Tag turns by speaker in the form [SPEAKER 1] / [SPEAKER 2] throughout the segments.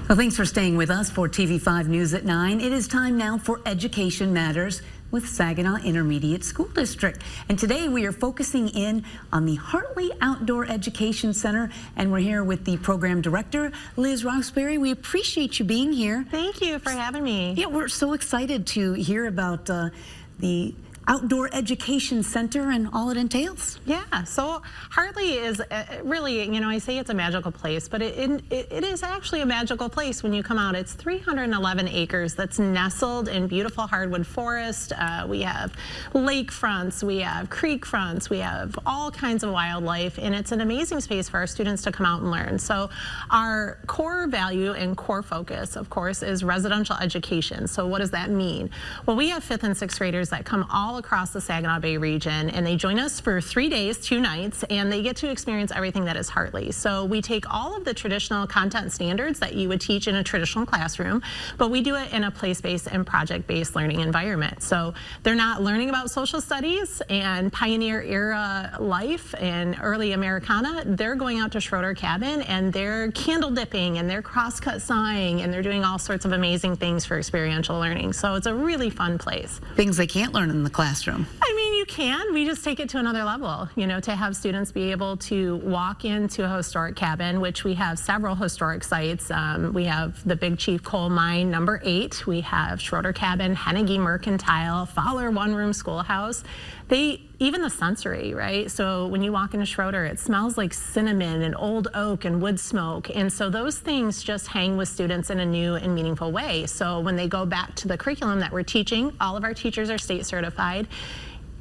[SPEAKER 1] Well, thanks for staying with us for TV5 News at 9. It is time now for Education Matters with Saginaw Intermediate School District. And today we are focusing in on the Hartley Outdoor Education Center, and we're here with the program director, Liz Roxberry. We appreciate you being here.
[SPEAKER 2] Thank you for having me.
[SPEAKER 1] Yeah, we're so excited to hear about the Outdoor Education Center and all it entails.
[SPEAKER 2] Yeah, so Hartley is really, I say it's a magical place, but it is actually a magical place when you come out. It's 311 acres that's nestled in beautiful hardwood forest. We have lake fronts, we have creek fronts, we have all kinds of wildlife, and it's an amazing space for our students to come out and learn. So our core value and core focus, of course, is residential education. So what does that mean? Well, we have 5th and 6th graders that come all across the Saginaw Bay region, and they join us for 3 days, 2 nights, and they get to experience everything that is Hartley. So we take all of the traditional content standards that you would teach in a traditional classroom, but we do it in a place-based and project-based learning environment. So they're not learning about social studies and pioneer era life and early Americana. They're going out to Schroeder Cabin and they're candle dipping and they're cross-cut sawing and they're doing all sorts of amazing things for experiential learning. So it's a really fun place.
[SPEAKER 1] Things they can't learn in the classroom.
[SPEAKER 2] I mean, you can. We just take it to another level, to have students be able to walk into a historic cabin, which we have several historic sites. We have the Big Chief Coal Mine, number 8. We have Schroeder Cabin, Hennigy Mercantile, Fowler One-Room Schoolhouse. Even the sensory, right? So when you walk into Schroeder, it smells like cinnamon and old oak and wood smoke. And so those things just hang with students in a new and meaningful way. So when they go back to the curriculum that we're teaching, all of our teachers are state certified.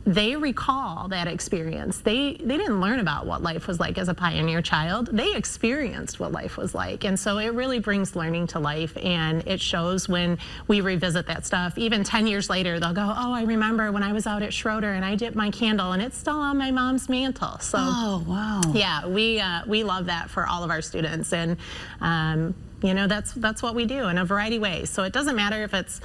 [SPEAKER 2] They recall that experience. They didn't learn about what life was like as a pioneer child. They experienced what life was like. And so it really brings learning to life, and it shows when we revisit that stuff. Even 10 years later, they'll go, oh, I remember when I was out at Schroeder and I dipped my candle and it's still on my mom's mantle. So,
[SPEAKER 1] oh, wow.
[SPEAKER 2] Yeah, we love that for all of our students. And, that's what we do in a variety of ways. So it doesn't matter if it's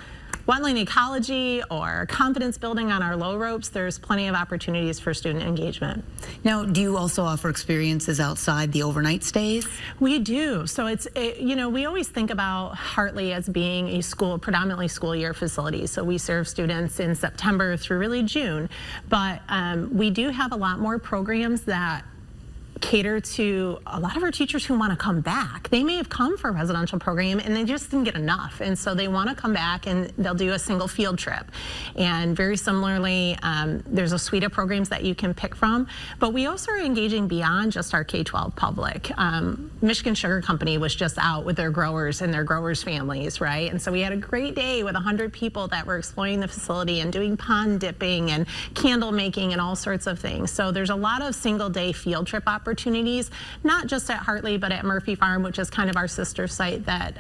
[SPEAKER 2] wetland ecology or confidence building on our low ropes. There's plenty of opportunities for student engagement.
[SPEAKER 1] Now, do you also offer experiences outside the overnight stays?
[SPEAKER 2] We do. So we always think about Hartley as being a predominantly school year facility. So we serve students in September through really June, but we do have a lot more programs that cater to a lot of our teachers who want to come back. They may have come for a residential program and they just didn't get enough, and so they want to come back and they'll do a single field trip. And very similarly, there's a suite of programs that you can pick from, but we also are engaging beyond just our K-12 public. Michigan Sugar Company was just out with their growers and their growers' families, right? And so we had a great day with 100 people that were exploring the facility and doing pond dipping and candle making and all sorts of things. So there's a lot of single day field trip opportunities, not just at Hartley, but at Murphy Farm, which is kind of our sister site that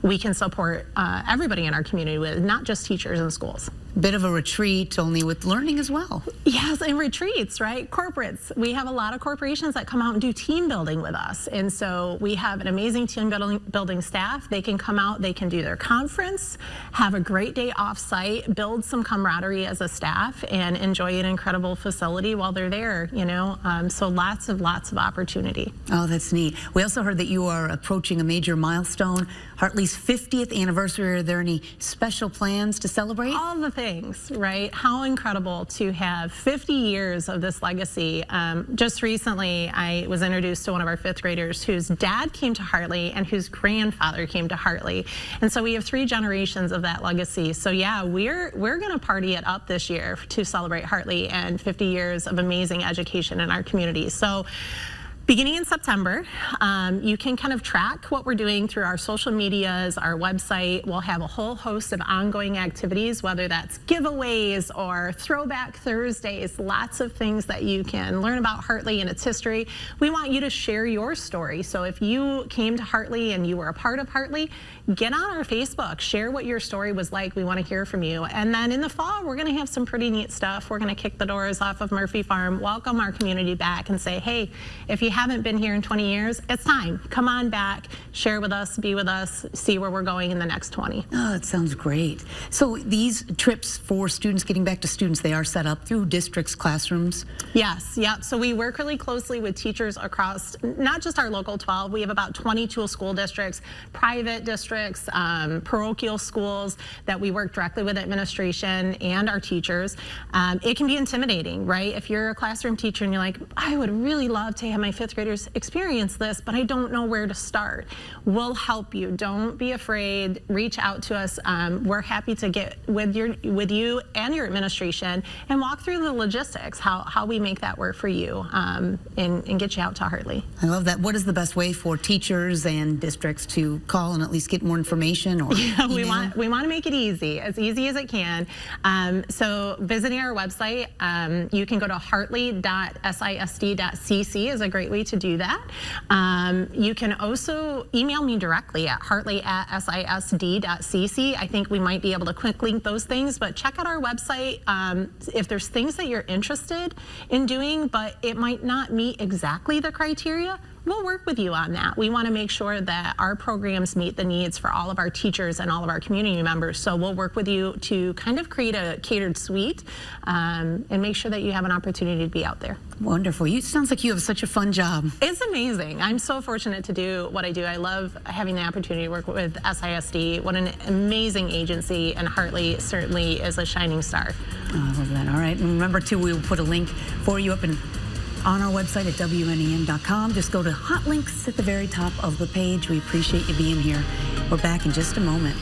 [SPEAKER 2] we can support everybody in our community with, not just teachers and schools.
[SPEAKER 1] Bit of a retreat, only with learning as well.
[SPEAKER 2] Yes, and retreats, right? Corporates. We have a lot of corporations that come out and do team building with us. And so we have an amazing team building staff. They can come out, they can do their conference, have a great day off-site, build some camaraderie as a staff, and enjoy an incredible facility while they're there, So lots of opportunity.
[SPEAKER 1] Oh, that's neat. We also heard that you are approaching a major milestone, Hartley's 50th anniversary. Are there any special plans to celebrate?
[SPEAKER 2] All the things, right? How incredible to have 50 years of this legacy. Just recently, I was introduced to one of our 5th graders whose dad came to Hartley and whose grandfather came to Hartley. And so we have 3 generations of that legacy. So yeah, we're going to party it up this year to celebrate Hartley and 50 years of amazing education in our community. So beginning in September, you can kind of track what we're doing through our social medias, our website. We'll have a whole host of ongoing activities, whether that's giveaways or Throwback Thursdays, lots of things that you can learn about Hartley and its history. We want you to share your story. So if you came to Hartley and you were a part of Hartley, get on our Facebook, share what your story was like. We want to hear from you. And then in the fall, we're going to have some pretty neat stuff. We're going to kick the doors off of Murphy Farm, welcome our community back and say, hey, if you haven't been here in 20 years, it's time. Come on back, share with us, be with us, see where we're going in the next 20.
[SPEAKER 1] Oh, that sounds great. So these trips for students, getting back to students, they are set up through districts' classrooms?
[SPEAKER 2] Yes, yep. So we work really closely with teachers across not just our local 12. We have about 22 school districts, private districts, parochial schools that we work directly with administration and our teachers. It can be intimidating, right? If you're a classroom teacher and you're like, I would really love to have my 5th graders experience this, but I don't know where to start. We'll help you. Don't be afraid. Reach out to us. We're happy to get with you and your administration and walk through the logistics, how we make that work for you, and get you out to Hartley.
[SPEAKER 1] I love that. What is the best way for teachers and districts to call and at least get more information? Or
[SPEAKER 2] yeah,
[SPEAKER 1] email?
[SPEAKER 2] we want to make it easy as it can. So visiting our website, you can go to hartley.sisd.cc is a great way to do that. You can also email me directly at hartley@sisd.cc. I think we might be able to quick link those things, but check out our website. If there's things that you're interested in doing, but it might not meet exactly the criteria, we'll work with you on that. We want to make sure that our programs meet the needs for all of our teachers and all of our community members. So we'll work with you to kind of create a catered suite and make sure that you have an opportunity to be out there.
[SPEAKER 1] Wonderful. It sounds like you have such a fun job.
[SPEAKER 2] It's amazing. I'm so fortunate to do what I do. I love having the opportunity to work with SISD. What an amazing agency, and Hartley certainly is a shining star.
[SPEAKER 1] Oh, I love that. All right. And remember, too, we will put a link for you up on our website at WNEM.com. Just go to hot links at the very top of the page. We appreciate you being here. We're back in just a moment.